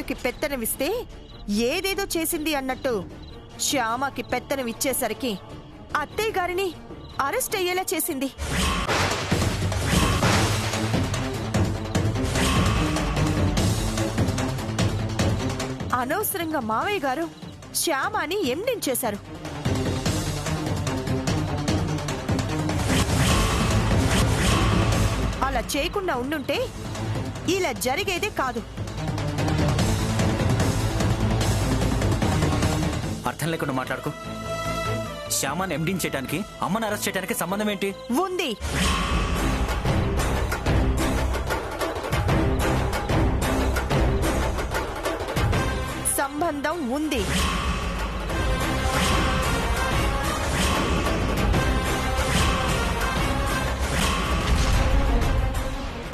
శ్యామకి పెత్తనమిస్తే ఏదేదో చేసింది అన్నట్టు శ్యామకి పెత్తనమిచ్చేసరికి అత్తయ్య గారిని అరెస్ట్ అయ్యేలా చేసింది. అనవసరంగా మావయ్య గారు శ్యామని ఎండించేశారు. అలా చేయకుండా ఉండుంటే ఇలా జరిగేదే కాదు. అర్థం లేకుండా మాట్లాడుకో. శ్యామాన్ని ఎండించేయడానికి అమ్మని అరెస్ట్ చేయడానికి సంబంధం ఏంటి? ఉంది. సంబంధం ఉంది.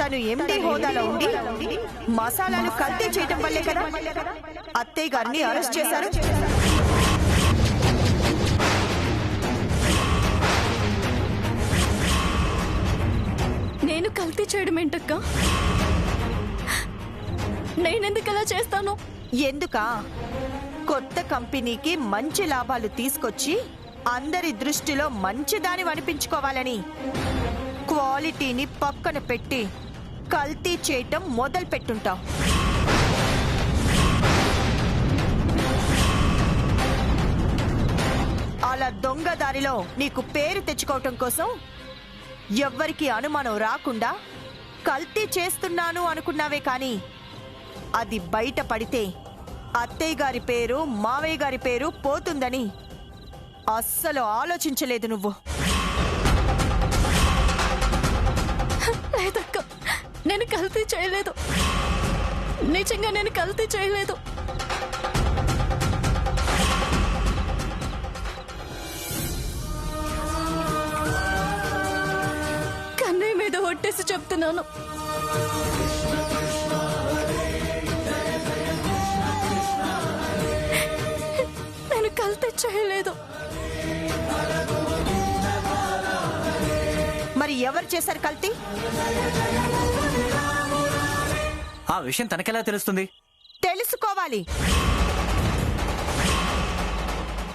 తను ఎండి హోదాలో ఉండి మసాలాలు కల్తీ చేయటం వల్లే కదా అత్తయ్య గారిని అరెస్ట్ చేశారు. నేను కల్తీ చేయడం ఏంటక్క? నేనెందుకు అలా చేస్తాను? ఎందుకా? కొత్త కంపెనీకి మంచి లాభాలు తీసుకొచ్చి అందరి దృష్టిలో మంచిదాని అనిపించుకోవాలని క్వాలిటీని పక్కన పెట్టి కల్తీ చేయటం మొదలు పెట్టుంటావు. అలా దొంగదారిలో నీకు పేరు తెచ్చుకోవటం కోసం ఎవ్వరికి అనుమానం రాకుండా కల్తీ చేస్తున్నాను అనుకున్నావే కానీ అది బయట పడితే అత్తయ్య గారి పేరు మావయ్య గారి పేరు పోతుందని అస్సలు ఆలోచించలేదు నువ్వు. లేదక్క, నేను కల్తీ చేయలేదు. నిజంగా నేను కల్తీ చేయలేదు. కన్నయ్య మీద ఒట్టేసి చెప్తున్నాను, నేను కల్తీ చేయలేదు. మరి ఎవరు చేశారు కల్తీ? ఆ విషయం తనకెలా తెలుస్తుంది? తెలుసుకోవాలి.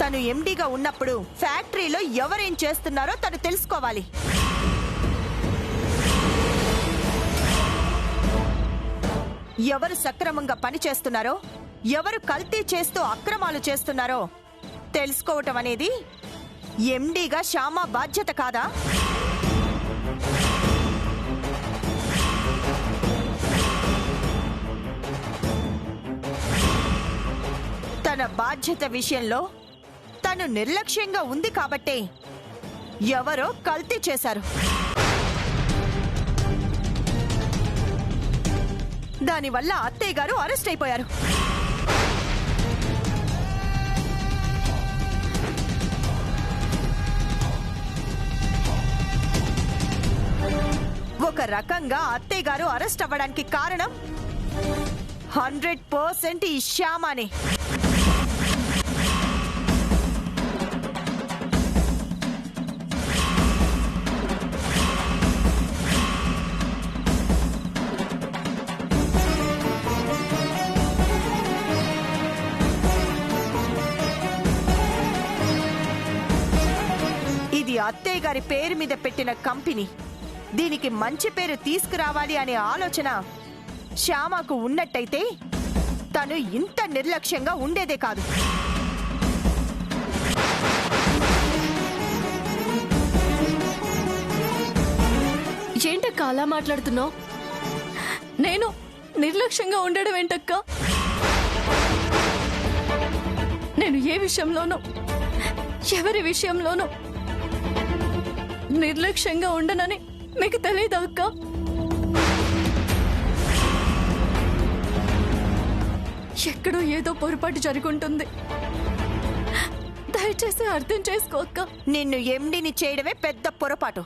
తను ఎండీగా ఉన్నప్పుడు ఫ్యాక్టరీలో ఎవరేం చేస్తున్నారో తను తెలుసుకోవాలి. ఎవరు సక్రమంగా పని చేస్తున్నారో, ఎవరు కల్తీ చేస్తూ అక్రమాలు చేస్తున్నారో తెలుసుకోవటం అనేది ఎండీగా శ్యామ బాధ్యత కాదా? తన బాధ్యత విషయంలో తను నిర్లక్ష్యంగా ఉంది కాబట్టే ఎవరో కల్తీ చేశారు. దానివల్ల అత్తయ్య గారు అరెస్ట్ అయిపోయారు. ఒక రకంగా అత్తయ్య గారు అరెస్ట్ అవ్వడానికి కారణం 100% ఈ శ్యామనే. ఇది అత్తయ్య గారి పేరు మీద పెట్టిన కంపెనీ. దీనికి మంచి పేరు తీసుకురావాలి అనే ఆలోచన శ్యామకు ఉన్నట్టయితే తను ఇంత నిర్లక్ష్యంగా ఉండేదే కాదు. ఏంటక్క అలా మాట్లాడుతున్నావు? నేను నిర్లక్ష్యంగా ఉండడం ఏంటక్క? నేను ఏ విషయంలోనూ, ఎవరి విషయంలోనూ నిర్లక్ష్యంగా ఉండనని మీకు తెలియదా అక్క? ఎక్కడో ఏదో పొరపాటు జరుగుంటుంది. దయచేసి అర్థం చేసుకో అక్క. నిన్ను ఎండిని చేయడమే పెద్ద పొరపాటు.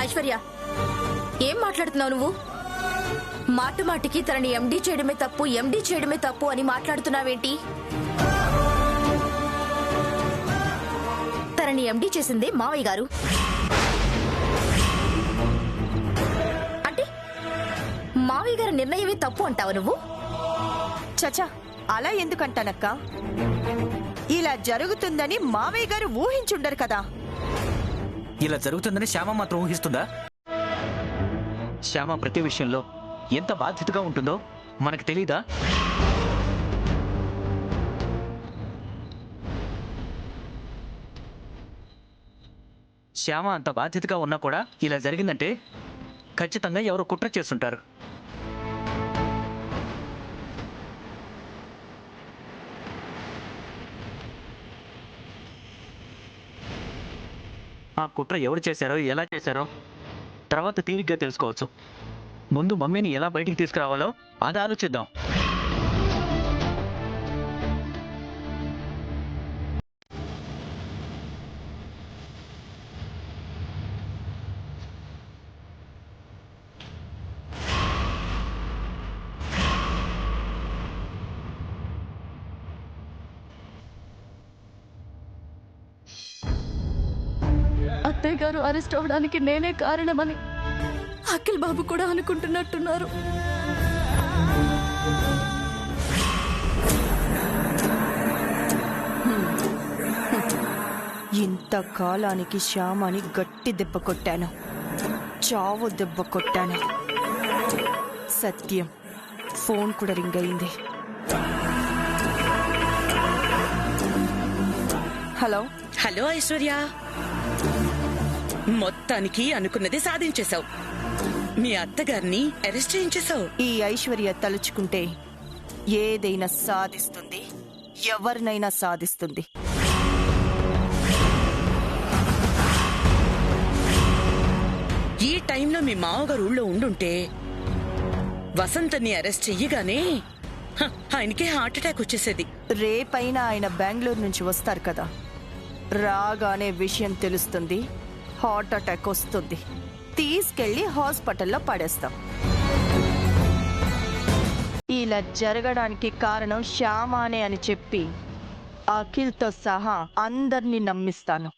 ఐశ్వర్య, ఏం మాట్లాడుతున్నావు నువ్వు? మాటు మాటికి తనని ఎండీ చేయడమే తప్పు, ఎండీ చేయడమే తప్పు అని మాట్లాడుతున్నావేంటి? తనని ఎండీ చేసిందే మావయ్య గారు. నిర్ణయమే తప్పు అంటావు నువ్వు? చచా, అలా ఎందుకంటానక్క? ఇలా జరుగుతుందని మావయ్య గారు ఊహించుండరు కదా. ఇలా జరుగుతుందని శ్యామ మాత్రం ఊహిస్తుందా? శ్యామ ప్రతి విషయంలో ఎంత బాధ్యతగా ఉంటుందో మనకు తెలీదా? శ్యామ అంత బాధ్యతగా ఉన్నా కూడా ఇలా జరిగిందంటే ఖచ్చితంగా ఎవరో కుట్ర చేస్తుంటారు. ఆ కుట్ర ఎవరు చేశారో, ఎలా చేశారో తర్వాత తీరిగ్గా తెలుసుకోవచ్చు. ముందు మమ్మీని ఎలా బయటికి తీసుకురావాలో అది ఆలోచిద్దాం. అత్తయ్య గారు అరెస్ట్ అవడానికి నేనే కారణమని అఖిల్ బాబు కూడా అనుకుంటున్నట్టున్నారు. ఇంతకాలానికి శ్యామని గట్టి దెబ్బ కొట్టాను, చావు దెబ్బ కొట్టాను. సత్యం ఫోన్ కూడా రింగ్ అయింది. హలో. హలో ఐశ్వర్య, మొత్తానికి అనుకున్నది సాధించేశావు. మీ అత్తగారిని అరెస్ట్ చేయించేశావు. ఈ ఐశ్వర్య తలుచుకుంటే ఏదైనా సాధిస్తుంది, ఎవరినైనా సాధిస్తుంది. ఈ టైంలో మీ మావగారు ఊళ్ళో ఉండుంటే వసంతని అరెస్ట్ చెయ్యగానే ఆయనకే హార్ట్ అటాక్ వచ్చేసేది. రేపైనా ఆయన బెంగళూరు నుంచి వస్తారు కదా, రాగానే విషయం తెలుస్తుంది, హార్ట్ అటాక్ వస్తుంది, తీసుకెళ్లి హాస్పిటల్లో పడేస్తాం. ఇలా జరగడానికి కారణం శ్యామానే అని చెప్పి అఖిల్తో సహా అందరినీ నమ్మిస్తాను.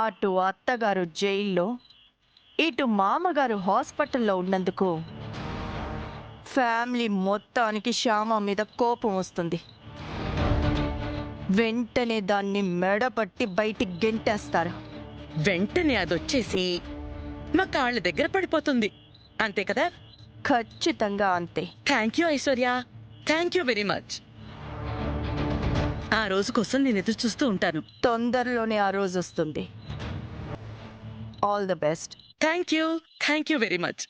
అటు అత్తగారు జైల్లో, ఇటు మామగారు హాస్పిటల్లో ఉన్నందుకు ఫ్యామిలీ మొత్తానికి శ్యామ మీద కోపం వస్తుంది. వెంటనే దాన్ని మెడపట్టి బయటికి గెంటేస్తారు. వెంటనే అదొచ్చేసి మా కాళ్ళ దగ్గర పడిపోతుంది, అంతే కదా? ఖచ్చితంగా అంతే. Thank you Aishwarya, thank you very much. ఆ రోజు కోసం నేను ఎదురు చూస్తూ ఉంటాను. తొందరలోనే ఆ రోజు వస్తుంది. All the best. Thank you very much.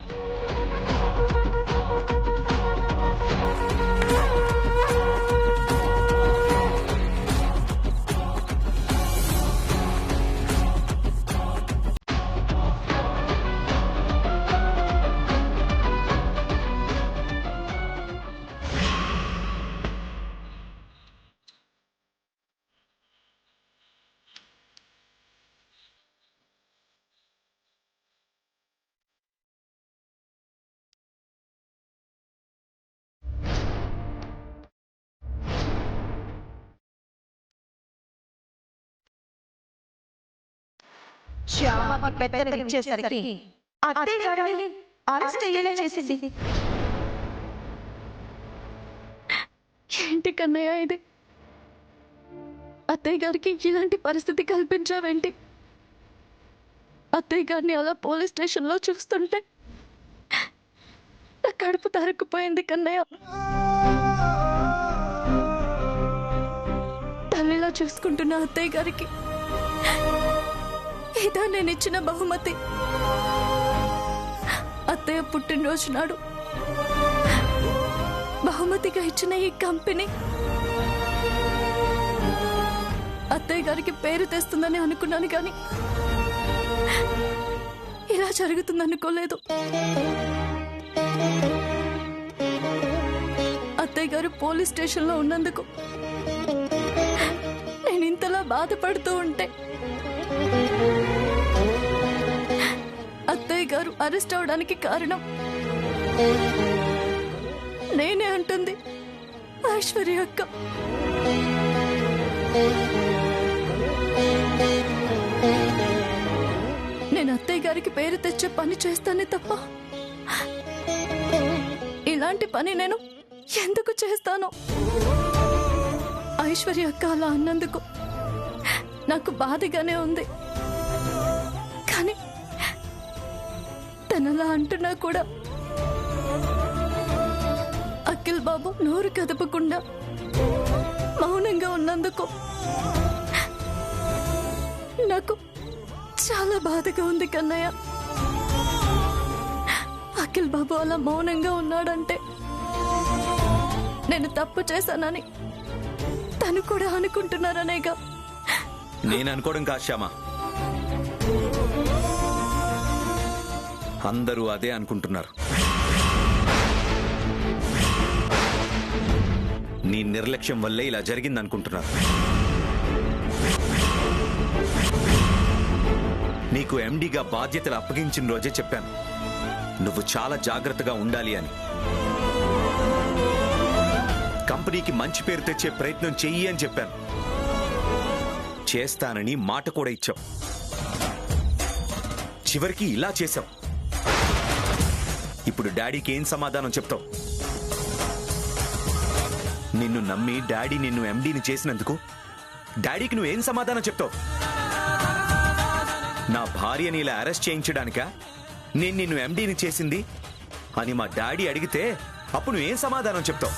శ్యామ పెద్దరిచ్చేసరికి అత్తయ్య గారిని అరెస్ట్ అయ్యేలా చేసింది. ఏంటి కన్నయ్య ఇది? అత్తయ్య గారికి ఇలాంటి పరిస్థితి కల్పించావేంటి? అత్తయ్య గారిని అలా పోలీస్ స్టేషన్లో చూస్తుంటే నా కడుపు తరుక్కుపోయింది కన్నయ్య. తల్లిలా చూసుకుంటున్న అత్తయ్య గారికి ఇదా నేను ఇచ్చిన బహుమతి? అత్తయ్య పుట్టినరోజు నాడు బహుమతిగా ఇచ్చిన ఈ కంపెనీ అత్తయ్య గారికి పేరు తెస్తుందని అనుకున్నాను, కానీ ఇలా జరుగుతుందనుకోలేదు. అత్తయ్య గారు పోలీస్ స్టేషన్లో ఉన్నందుకు నేను ఇంతలా బాధపడుతూ ఉంటే అత్తయ్య గారు అరెస్ట్ అవడానికి కారణం నేనే అంటుంది ఐశ్వర్య అక్క. నేను అత్తయ్య గారికి వచ్చే పని చేస్తానే తప్ప ఇలాంటి పని నేను ఎందుకు చేస్తాను? ఐశ్వర్య అక్క అలా అన్నందుకు నాకు బాధగానే ఉంది. కానీ తనలా అంటున్నా కూడా అఖిల్ బాబు నోరు కదపకుండా మౌనంగా ఉన్నందుకు నాకు చాలా బాధగా ఉంది కన్నయ్య. అఖిల్ బాబు అలా మౌనంగా ఉన్నాడంటే నేను తప్పు చేశానని తను కూడా అనుకుంటున్నారనేగా. నేను అనుకోవడం కాదు శ్యామ, అందరూ అదే అనుకుంటున్నారు. నీ నిర్లక్ష్యం వల్లే ఇలా జరిగింది అనుకుంటున్నారు. నీకు ఎండీగా బాధ్యతలు అప్పగించిన రోజే చెప్పాను, నువ్వు చాలా జాగ్రత్తగా ఉండాలి అని. కంపెనీకి మంచి పేరు తెచ్చే ప్రయత్నం చెయ్యి అని చెప్పాను. చేస్తానని మాట కూడా ఇచ్చావు. చివరికి ఇలా చేశావు. ఇప్పుడు డాడీకి ఏం సమాధానం చెప్తావు? నిన్ను నమ్మి డాడీ నిన్ను ఎండీని చేసినందుకు డాడీకి నువ్వేం సమాధానం చెప్తావు? నా భార్యని ఇలా అరెస్ట్ చేయించడానికా నేను నిన్ను ఎండీని చేసింది అని మా డాడీ అడిగితే అప్పుడు నువ్వేం సమాధానం చెప్తావు?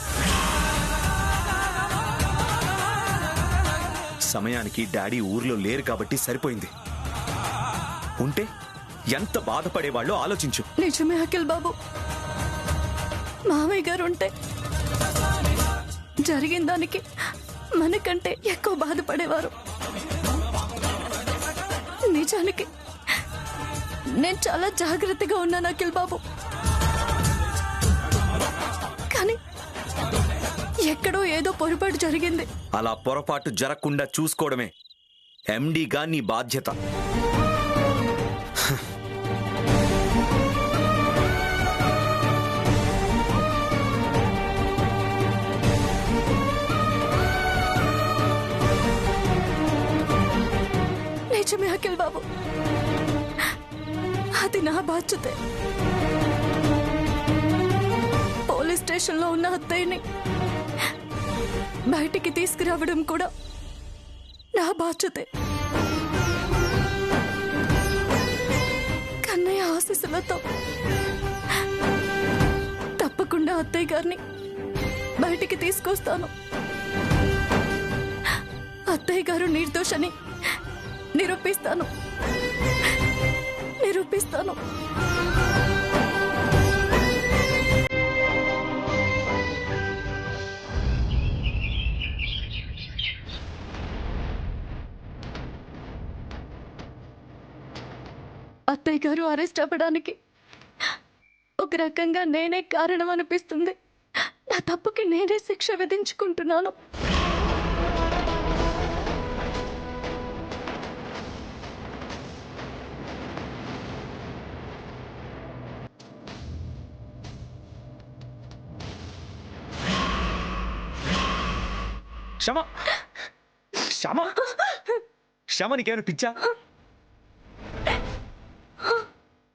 సమయానికి డాడీ ఊర్లో లేరు కాబట్టి సరిపోయింది. ఉంటే ఎంత బాధపడేవాళ్ళో ఆలోచించు. నిజమే అఖిల్ బాబు, మామయ్య గారు ఉంటే జరిగిన దానికి మనకంటే ఎక్కువ బాధపడేవారు. నిజానికి నేను చాలా జాగ్రత్తగా ఉన్నాను అఖిల్ బాబు. కానీ ఎక్కడో ఏదో పొరపాటు జరిగింది. అలా పొరపాటు జరగకుండా చూసుకోవడమే ఎండీగా నీ బాధ్యత. నిజమే అఖిల్ బాబు, అది నా బాధ్యతే. పోలీస్ స్టేషన్లో ఉన్న అత్తయ్యని బయటికి తీసుకురావడం కూడా నా బాధ్యతే. కన్నయ్య ఆశీస్సులతో తప్పకుండా అత్తయ్య గారిని బయటికి తీసుకొస్తాను. అత్తయ్య గారు నిర్దోషని నిరూపిస్తాను. అత్తయ్య గారు అరెస్ట్ అవ్వడానికి ఒక రకంగా నేనే కారణం అనిపిస్తుంది. నా తప్పుకి నేనే శిక్ష విధించుకుంటున్నాను. క్షమ క్షమ క్షమ, నీకేమైనా పిచ్చా?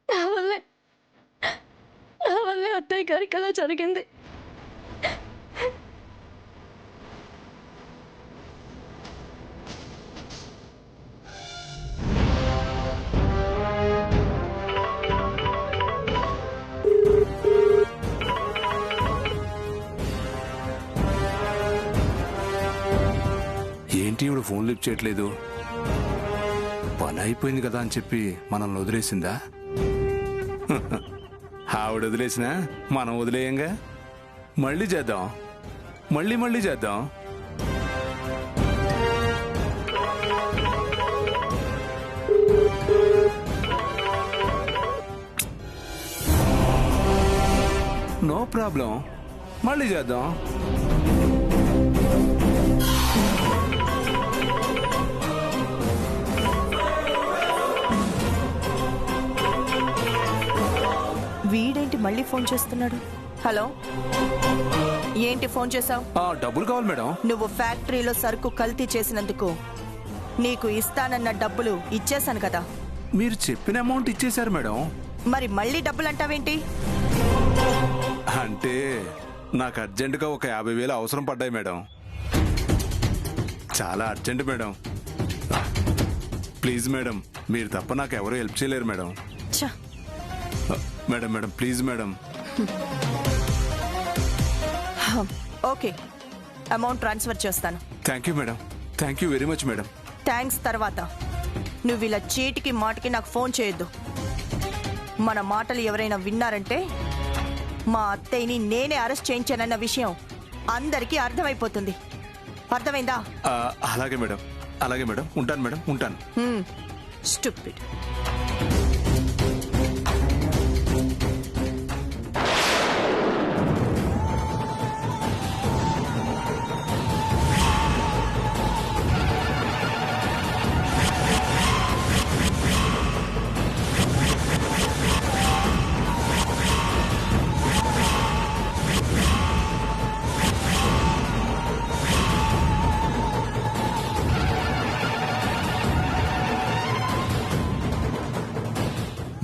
నా వల్లే అత్తయ్య గారికి అలా జరిగింది. ఏంటి ఇప్పుడు ఫోన్ లిఫ్ట్ చేయట్లేదు? పని అయిపోయింది కదా అని చెప్పి మనల్ని వదిలేసిందా? ఆవిడ వదిలేసినా మనం వదిలేయంగా. మళ్ళీ చేద్దాం, మళ్ళీ చేద్దాం. నో ప్రాబ్లం, మళ్ళీ చేద్దాం. వీడేంటి మళ్ళీ ఫోన్ చేస్తున్నాడు? హలో, ఏంటి ఫోన్ చేసావు? డబ్బులు కావాలి మేడం. నువ్వు ఫ్యాక్టరీలో సరుకు కల్తీ చేసినందుకు నీకు ఇస్తానన్న డబ్బులు ఇచ్చేశాను కదా. మీరు చెప్పిన అమౌంట్ ఇచ్చేశారు మేడం. మరి మళ్ళీ డబ్బులు అంటావేంటి? అంటే నాకు అర్జెంటుగా ఒక 50,000 అవసరం పడ్డాయి మేడం. చాలా అర్జెంట్ మేడం. ప్లీజ్ మేడం, మీరు తప్ప నాకు ఎవరు హెల్ప్ చేయలేరు మేడం. ఛ, madam madam please madam. Okay, amount transfer చేస్తాను. Thank you madam, thank you very much madam. Thanks తర్వాత నువ్వు ఇలా చీటికి మాటికి నాకు ఫోన్ చేయొద్దు. మన మాటలు ఎవరైనా విన్నారంటే మా అత్తయ్యని నేనే అరెస్ట్ చేయించానన్న విషయం అందరికీ అర్థమైపోతుంది. అర్థమైందా? అలాగే మేడం, అలాగే మేడం. ఉంటాను మేడం, ఉంటాను. స్టూపిడ్.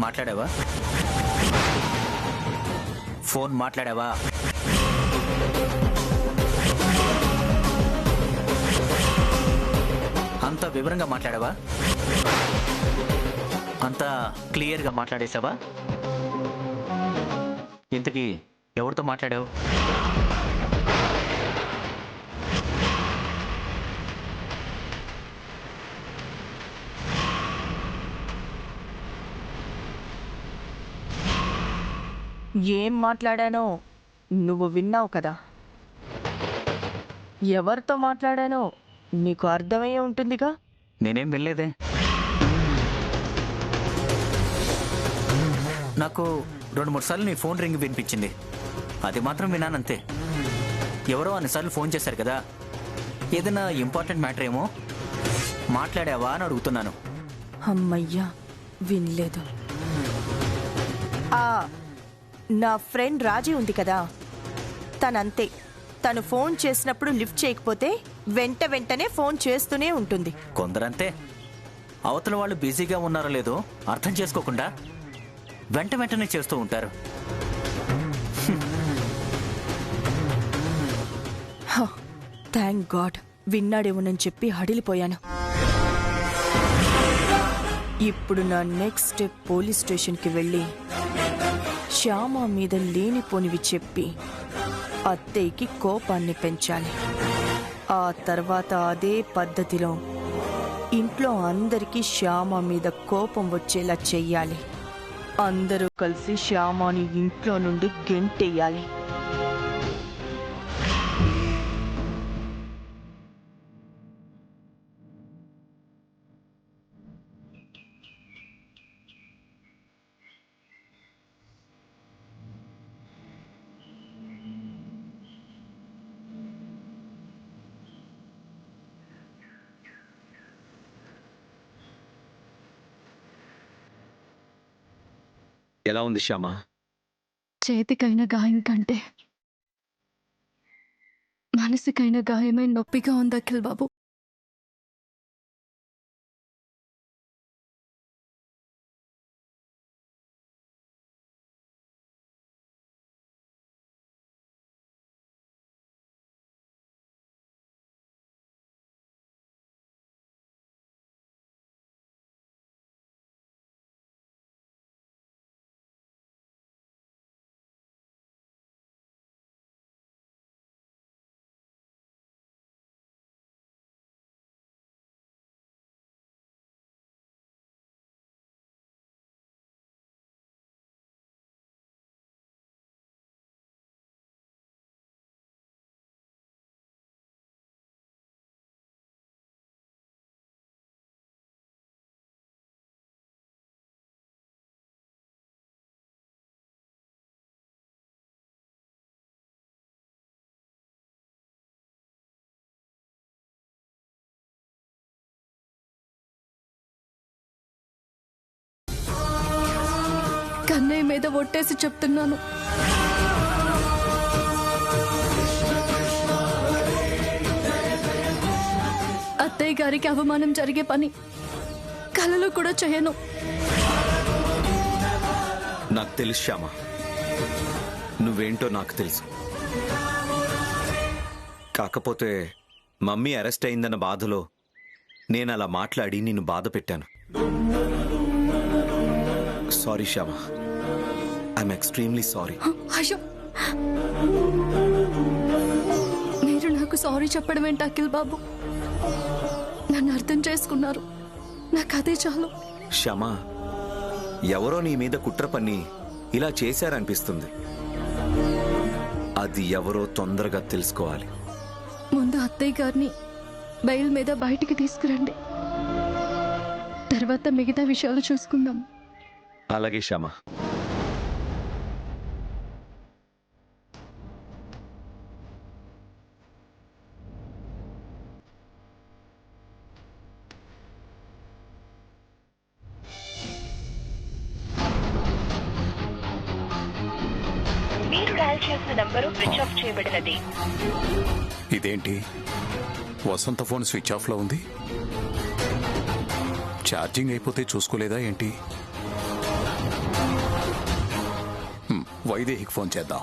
మాట్లాడావా? ఫోన్ మాట్లాడావా? అంత వివరంగా మాట్లాడావా? అంత క్లియర్గా మాట్లాడేశావా? ఇంతకీ ఎవరితో మాట్లాడావు? ఏం మాట్లాడానో నువ్వు విన్నావు కదా. ఎవరితో మాట్లాడానో నీకు అర్థమయ్యే ఉంటుందిగా. నేనేం వెళ్ళలేదే. నాకు 2-3 సార్లు నీ ఫోన్ రింగ్ వినిపించింది. అది మాత్రం విన్నానంతే. ఎవరో అన్నిసార్లు ఫోన్ చేశారు కదా, ఏదైనా ఇంపార్టెంట్ మ్యాటర్ ఏమో మాట్లాడావా అని అడుగుతున్నాను. అమ్మయ్యా, వినలేదు. నా ఫ్రెండ్ రాజీ ఉంది కదా, తనంతే. తను ఫోన్ చేసినప్పుడు లిఫ్ట్ చేయకపోతే వెంటనే ఫోన్ చేస్తూనే ఉంటుంది. కొందరంతే. అవతల వాళ్ళు బిజీగా ఉన్నారో లేదో అర్థం చేసుకోకుండా వెంటనే చేస్తూ ఉంటారు. థ్యాంక్ గాడ్ విన్నాడేమోనని చెప్పి హడిలిపోయాను. ఇప్పుడు నా నెక్స్ట్ స్టెప్ పోలీస్ స్టేషన్కి వెళ్ళి శ్యామ మీద లేనిపోనివి చెప్పి అత్తయ్యకి కోపాన్ని పెంచాలి. ఆ తర్వాత అదే పద్ధతిలో ఇంట్లో అందరికీ శ్యామ మీద కోపం వచ్చేలా చెయ్యాలి. అందరూ కలిసి శ్యామని ఇంట్లో నుండి గెంటేయాలి. ఎలా ఉంది శ్యామ? చేతికైన గాయం కంటే మనసుకైన గాయమే నొప్పిగా ఉంది అఖిల్ బాబు. కన్నయ్య మీద ఒట్టేసి చెప్తున్నాను, అత్తయ్య గారికి అవమానం జరిగే పని కలలో కూడా చేయను. నాకు తెలుసు శ్యామ, నువ్వేంటో నాకు తెలుసు. కాకపోతే మమ్మీ అరెస్ట్ అయిందన్న బాధలో నేను అలా మాట్లాడి నిన్ను బాధ పెట్టాను. Sorry Shyama, I'm extremely sorry. అయ్యో, మీరు నాకు సారీ చెప్పడం ఏంటి అఖిల్ బాబు? నన్ను అర్థం చేసుకున్నారు, నాకు అదే చాలు. శ్యామ, ఎవరో నీ మీద కుట్ర పన్ని ఇలా చేశారనిపిస్తుంది. అది ఎవరో తొందరగా తెలుసుకోవాలి. ముందు అత్తయ్య గారిని బయలు మీద బయటికి తీసుకురండి, తర్వాత మిగతా విషయాలు చూసుకుందాం. అలాగే శ్యామ. మీరు డయల్ చేసిన నంబరు స్విచ్ ఆఫ్ చేయబడినది. ఇదేంటి, వసంత ఫోన్ స్విచ్ ఆఫ్లో ఉంది? ఛార్జింగ్ అయిపోతే చూసుకోలేదా ఏంటి? వైదేహికి ఫోన్ చేద్దాం.